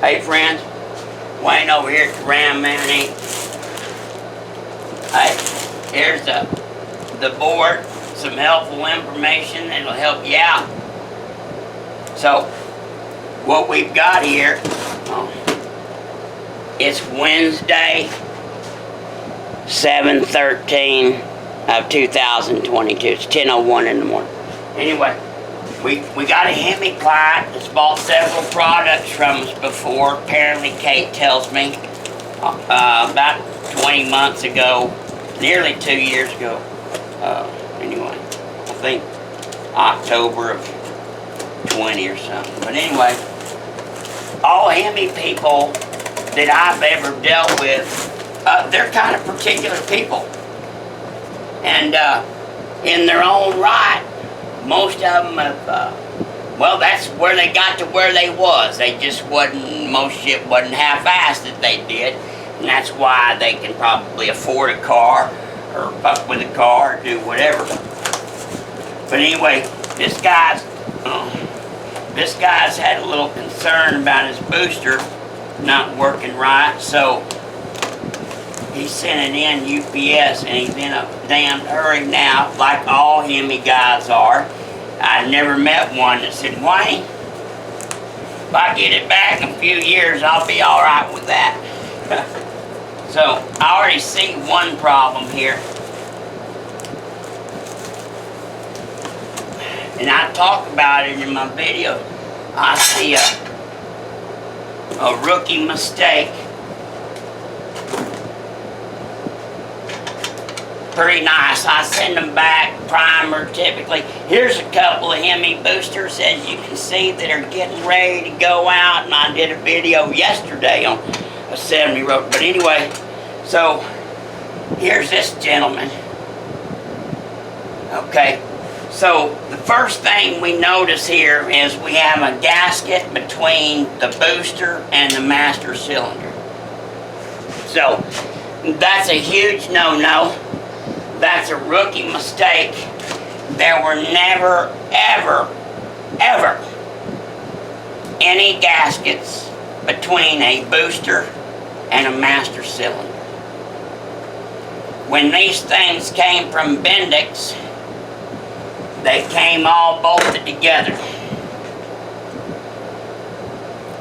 Hey friends, Wayne over here at the Ram Man Inc. Hey, here's the board, some helpful information that'll help you out. So, what we've got here, it's Wednesday, 7/13 of 2022. It's 10:01 in the morning. Anyway, we got a Hemi client that's bought several products from us before. Apparently, Kate tells me about 20 months ago, nearly 2 years ago. Anyway, I think October of 20 or something. But anyway, all Hemi people that I've ever dealt with, they're kind of particular people. And in their own right, most of them have, well, that's where they got to where they was. They just wasn't, most shit wasn't half-assed that they did. And that's why they can probably afford a car, or fuck with a car, or do whatever. But anyway, this guy's had a little concern about his booster not working right, so he sent it in UPS, and he's in a damn hurry now, like all Hemi guys are. I've never met one that said, Wayne, if I get it back in a few years, I'll be all right with that. So, I already see one problem here. And I talk about it in my video. I see a rookie mistake. Pretty nice. I send them back, primer typically. Here's a couple of Hemi boosters, as you can see, that are getting ready to go out. And I did a video yesterday on a 70 road. But anyway, so here's this gentleman. Okay, so the first thing we notice here is we have a gasket between the booster and the master cylinder. So that's a huge no-no. That's a rookie mistake. There were never, ever, ever any gaskets between a booster and a master cylinder. When these things came from Bendix, they came all bolted together.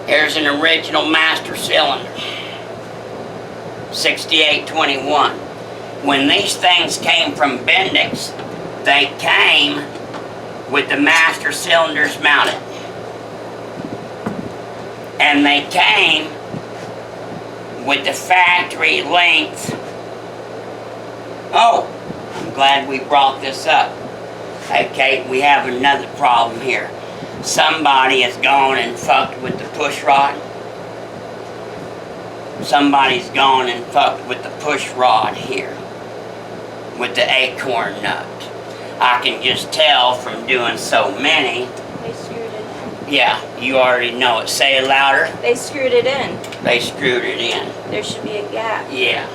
Here's an original master cylinder, 6821. When these things came from Bendix, they came with the master cylinders mounted. And they came with the factory length. Oh, I'm glad we brought this up. Okay, we have another problem here. Somebody has gone and fucked with the push rod. Somebody's gone and fucked with the push rod here, with the acorn nut. I can just tell from doing so many. They screwed it in. Yeah, you already know it. Say it louder. They screwed it in. They screwed it in. There should be a gap. Yeah.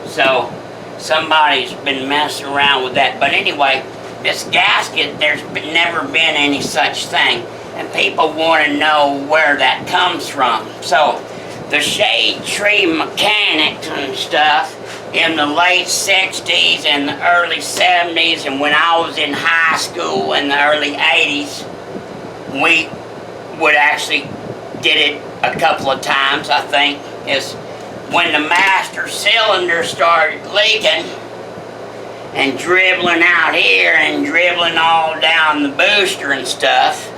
So, somebody's been messing around with that. But anyway, this gasket, there's never been any such thing. And people want to know where that comes from. So, the shade tree mechanics and stuff in the late 60s and the early 70s, and when I was in high school in the early 80s, we would actually did it a couple of times, I think, is when the master cylinder started leaking and dribbling out here and dribbling all down the booster and stuff.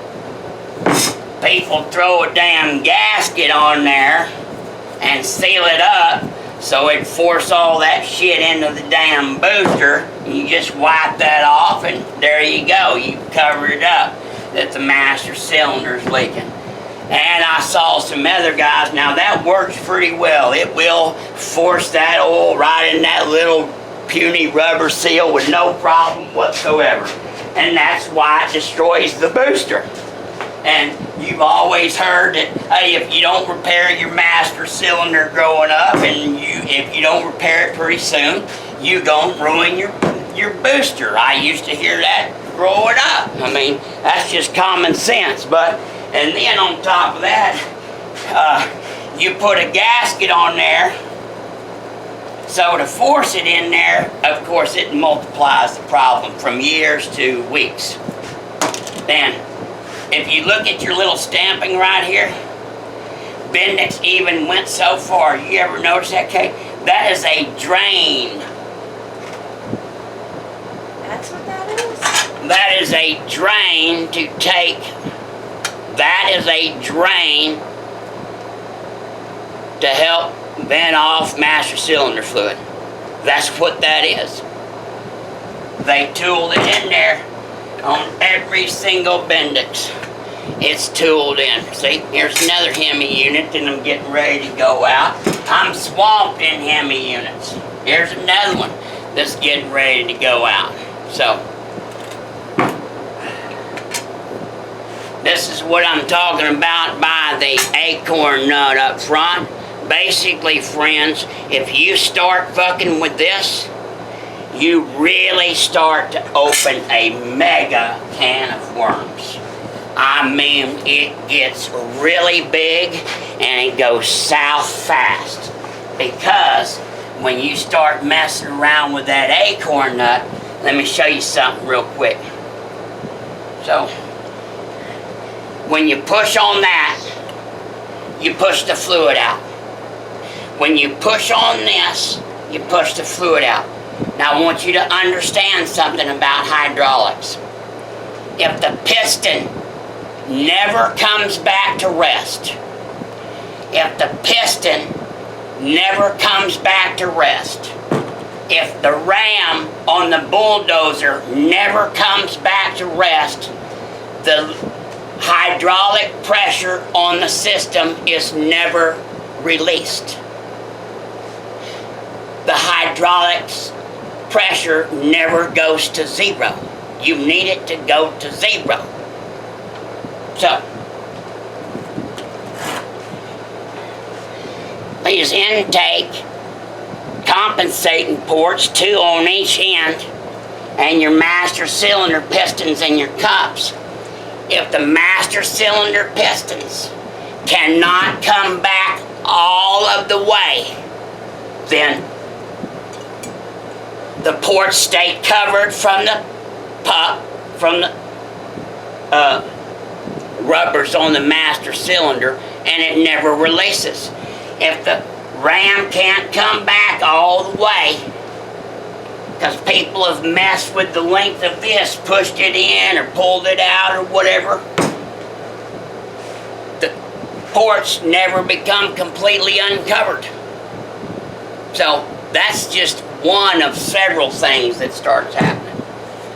People throw a damn gasket on there and seal it up so it'd force all that shit into the damn booster. You just wipe that off and there you go. You covered it up that the master cylinder's leaking. And I saw some other guys. Now that works pretty well. It will force that oil right in that little puny rubber seal with no problem whatsoever. And that's why it destroys the booster. And you've always heard that, hey, if you don't repair your master cylinder growing up, and if you don't repair it pretty soon, you gonna ruin your booster. I used to hear that growing up. I mean, that's just common sense. And then on top of that, you put a gasket on there. So to force it in there, of course, it multiplies the problem from years to weeks. Then, if you look at your little stamping right here, Bendix even went so far. You ever notice that, Kate? That is a drain. That's what that is? That is a drain to take. That is a drain to help vent off master cylinder fluid. That's what that is. They tooled it in there on every single Bendix. It's tooled in. See, here's another Hemi unit and I'm getting ready to go out. I'm swamped in Hemi units. Here's another one that's getting ready to go out. So, this is what I'm talking about by the acorn nut up front. Basically, friends, if you start fucking with this, you really start to open a mega can of worms. I mean, it gets really big and it goes south fast. Because when you start messing around with that acorn nut, let me show you something real quick. So, when you push on that, you push the fluid out. When you push on this, you push the fluid out. Now I want you to understand something about hydraulics. If the piston never comes back to rest, if the piston never comes back to rest, if the ram on the bulldozer never comes back to rest, the hydraulic pressure on the system is never released. The hydraulics pressure never goes to zero. You need it to go to zero. So, these intake compensating ports, 2 on each end, and your master cylinder pistons and your cups. If the master cylinder pistons cannot come back all of the way, then the ports stay covered from the rubbers on the master cylinder, and it never releases. If the ram can't come back all the way, because people have messed with the length of this, pushed it in or pulled it out or whatever, the ports never become completely uncovered. So that's just one of several things that starts happening.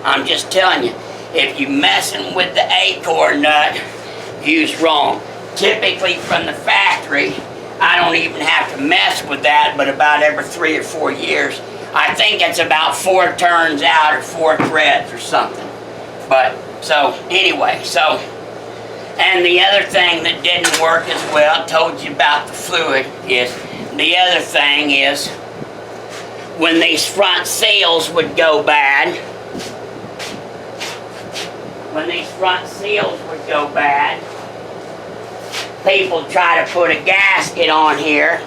I'm just telling you, if you're messing with the acorn nut, you's wrong. Typically from the factory, I don't even have to mess with that, but about every 3 or 4 years. I think it's about 4 turns out or 4 threads or something. But, so, anyway, so, and the other thing that didn't work as well, I told you about the fluid, is, the other thing is, when these front seals would go bad, people try to put a gasket on here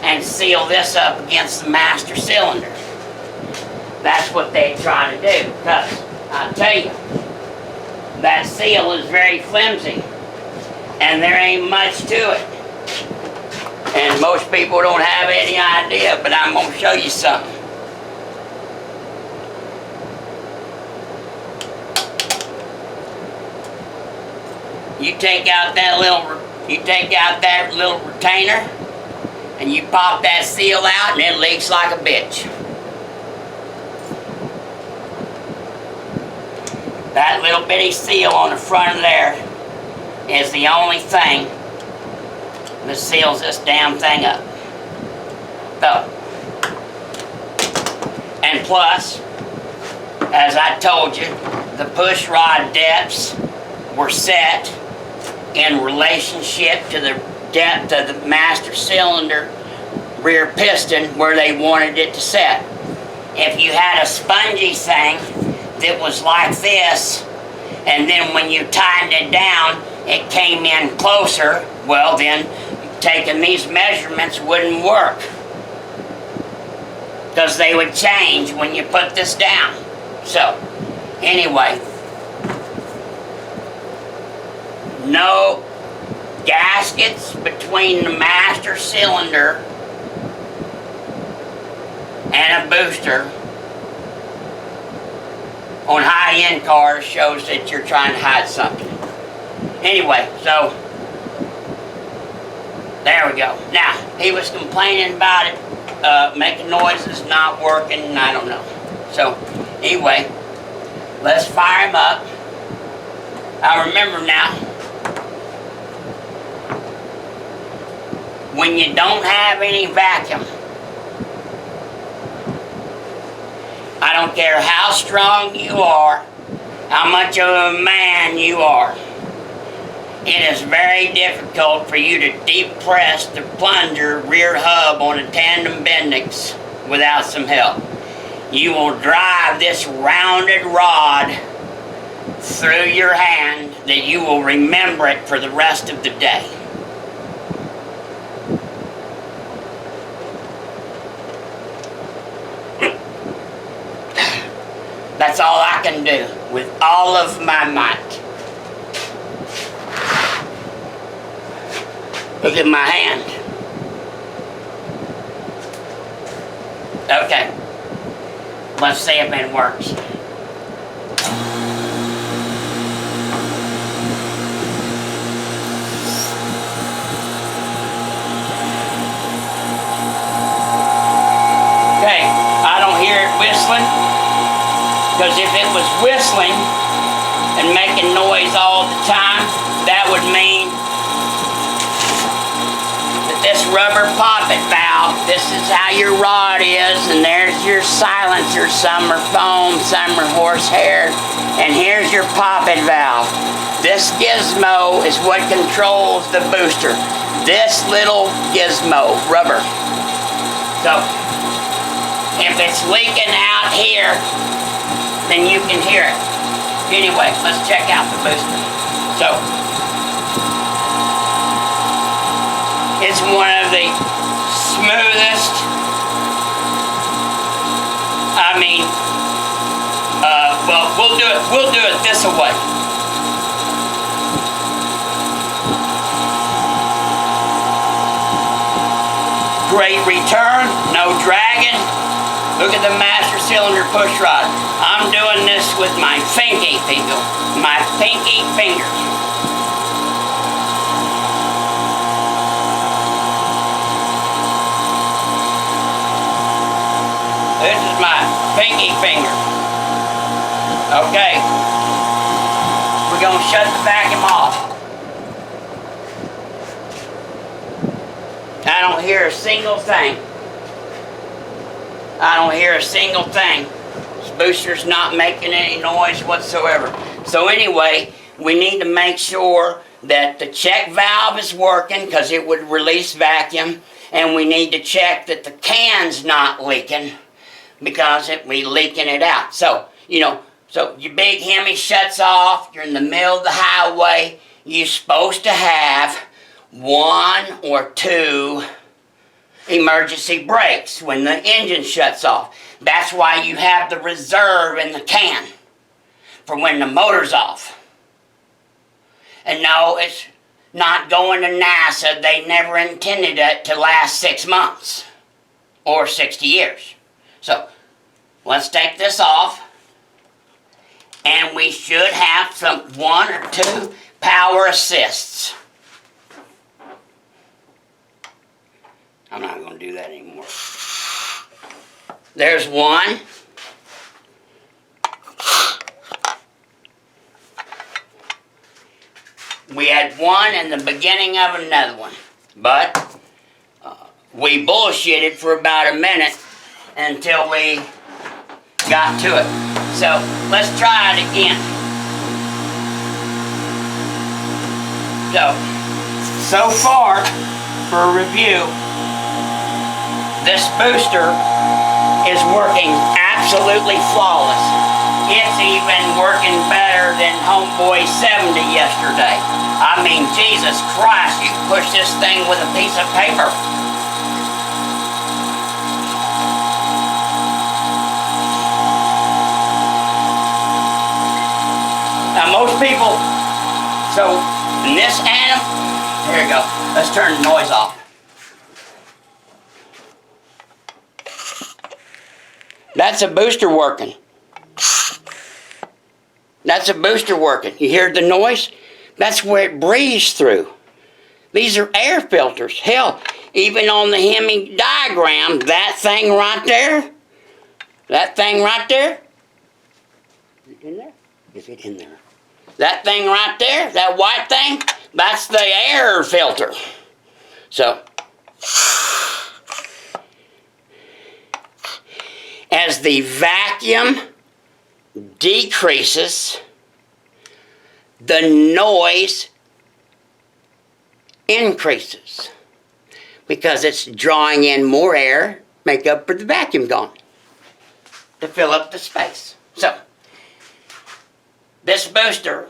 and seal this up against the master cylinder. That's what they try to do, because I tell you, that seal is very flimsy and there ain't much to it. And most people don't have any idea, but I'm going to show you something. You take out that little retainer and you pop that seal out and it leaks like a bitch. That little bitty seal on the front of there is the only thing that seals this damn thing up. So, and plus, as I told you, the push rod depths were set in relationship to the depth of the master cylinder rear piston where they wanted it to set. If you had a spongy thing that was like this, and then when you tightened it down, it came in closer, well then, taking these measurements wouldn't work, because they would change when you put this down. So, anyway, no gaskets between the master cylinder and a booster on high-end cars shows that you're trying to hide something. Anyway, so there we go. Now, he was complaining about it, making noises, not working, I don't know. So, anyway, let's fire him up. I remember now, when you don't have any vacuum, I don't care how strong you are, how much of a man you are, it is very difficult for you to depress the plunger rear hub on a tandem Bendix without some help. You will drive this rounded rod through your hand that you will remember it for the rest of the day. That's all I can do with all of my might. Look at my hand. Okay. Let's see if it works. Okay, I don't hear it whistling. Because if it was whistling and making noise all the time, that would mean that this rubber poppet valve, this is how your rod is, and there's your silencer. Some are foam, some are horsehair, and here's your poppet valve. This gizmo is what controls the booster. This little gizmo, rubber. So, if it's leaking out here, then you can hear it. Anyway, let's check out the booster. So, it's one of the smoothest, well, we'll do it this way. Great return, no dragging. Look at the master cylinder push rod. I'm doing this with my pinky finger. My pinky finger. This is my pinky finger. Okay. We're going to shut the vacuum off. I don't hear a single thing. I don't hear a single thing. This booster's not making any noise whatsoever. So anyway, we need to make sure that the check valve is working, because it would release vacuum, and we need to check that the can's not leaking, because it we leaking it out. So, so your big Hemi shuts off, you're in the middle of the highway, you're supposed to have 1 or 2 emergency brakes when the engine shuts off. That's why you have the reserve in the can for when the motor's off. And no, it's not going to NASA. They never intended it to last 6 months or 60 years. So let's take this off, and we should have some 1 or 2 power assists. I'm not going to do that anymore. There's one. We had one in the beginning of another one, but we bullshitted for about a minute until we got to it. So let's try it again. So far, for a review, this booster is working absolutely flawless. It's even working better than Homeboy 70 yesterday. I mean, Jesus Christ, you push this thing with a piece of paper. Now most people, so in this animal, here we go, let's turn the noise off. That's a booster working. That's a booster working. You hear the noise? That's where it breathes through. These are air filters. Hell, even on the Hemi diagram, that thing right there, is it in there? Is it in there? That thing right there, that white thing, that's the air filter. So, as the vacuum decreases, the noise increases because it's drawing in more air, make up for the vacuum gone, to fill up the space. So, this booster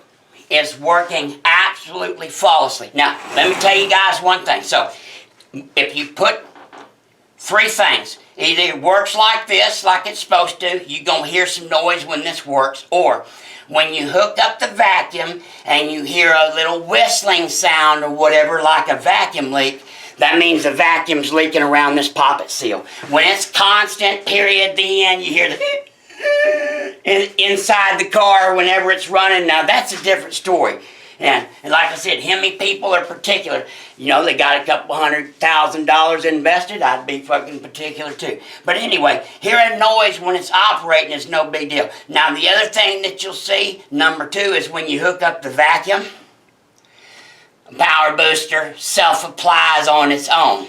is working absolutely flawlessly. Now, let me tell you guys one thing. So, if you put three things, either it works like this, like it's supposed to, you're going to hear some noise when this works, or when you hook up the vacuum and you hear a little whistling sound or whatever, like a vacuum leak, that means the vacuum's leaking around this poppet seal. When it's constant, period, the end, you hear the inside the car whenever it's running. Now that's a different story. And like I said, Hemi people are particular. You know, they got a couple $100,000 invested. I'd be fucking particular too. But anyway, hearing noise when it's operating is no big deal. Now the other thing that you'll see, number two, is when you hook up the vacuum, power booster self-applies on its own.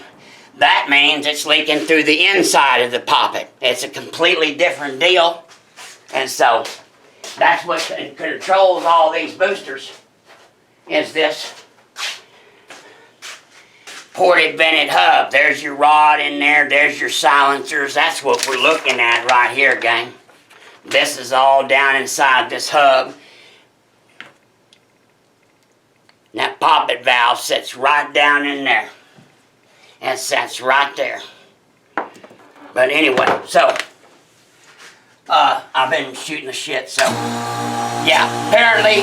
That means it's leaking through the inside of the poppet. It's a completely different deal. And so, that's what controls all these boosters, is this ported vented hub. There's your rod in there, there's your silencers. That's what we're looking at right here, gang. This is all down inside this hub. And that poppet valve sits right down in there. It sits right there. But anyway, so, I've been shooting the shit, so, yeah, apparently,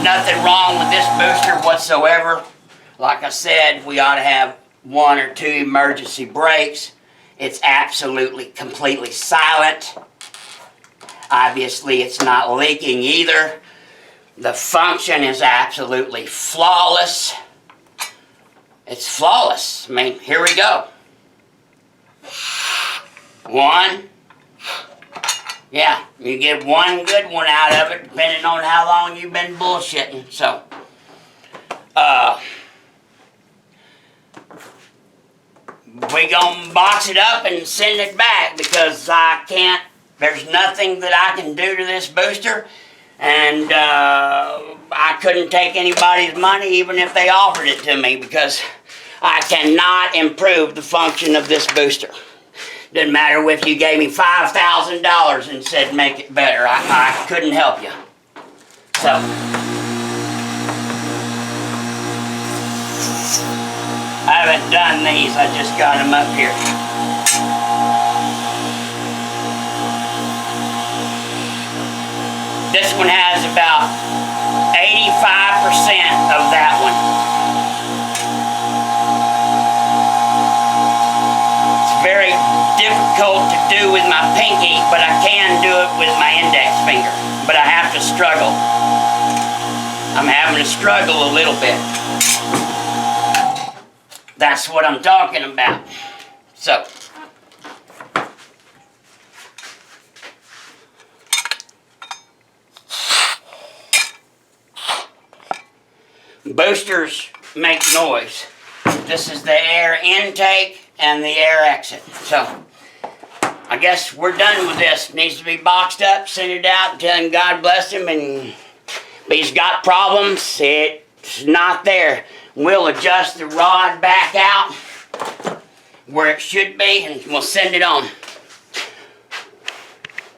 nothing wrong with this booster whatsoever. Like I said, we ought to have 1 or 2 emergency brakes. It's absolutely, completely silent. Obviously, it's not leaking either. The function is absolutely flawless. It's flawless. I mean, here we go. 1. Yeah, you get one good one out of it, depending on how long you've been bullshitting. So, we gonna box it up and send it back because I can't, there's nothing that I can do to this booster, and I couldn't take anybody's money even if they offered it to me because I cannot improve the function of this booster. Doesn't matter if you gave me $5,000 and said make it better. I couldn't help you. So, I haven't done these. I just got them up here. This one has about 85% of that one. Very difficult to do with my pinky, but I can do it with my index finger. But I have to struggle. I'm having to struggle a little bit. That's what I'm talking about. So, boosters make noise. This is the air intake and the air exit. So, I guess we're done with this. Needs to be boxed up, send it out, tell him God bless him, and if he's got problems, it's not there. We'll adjust the rod back out where it should be, and we'll send it on.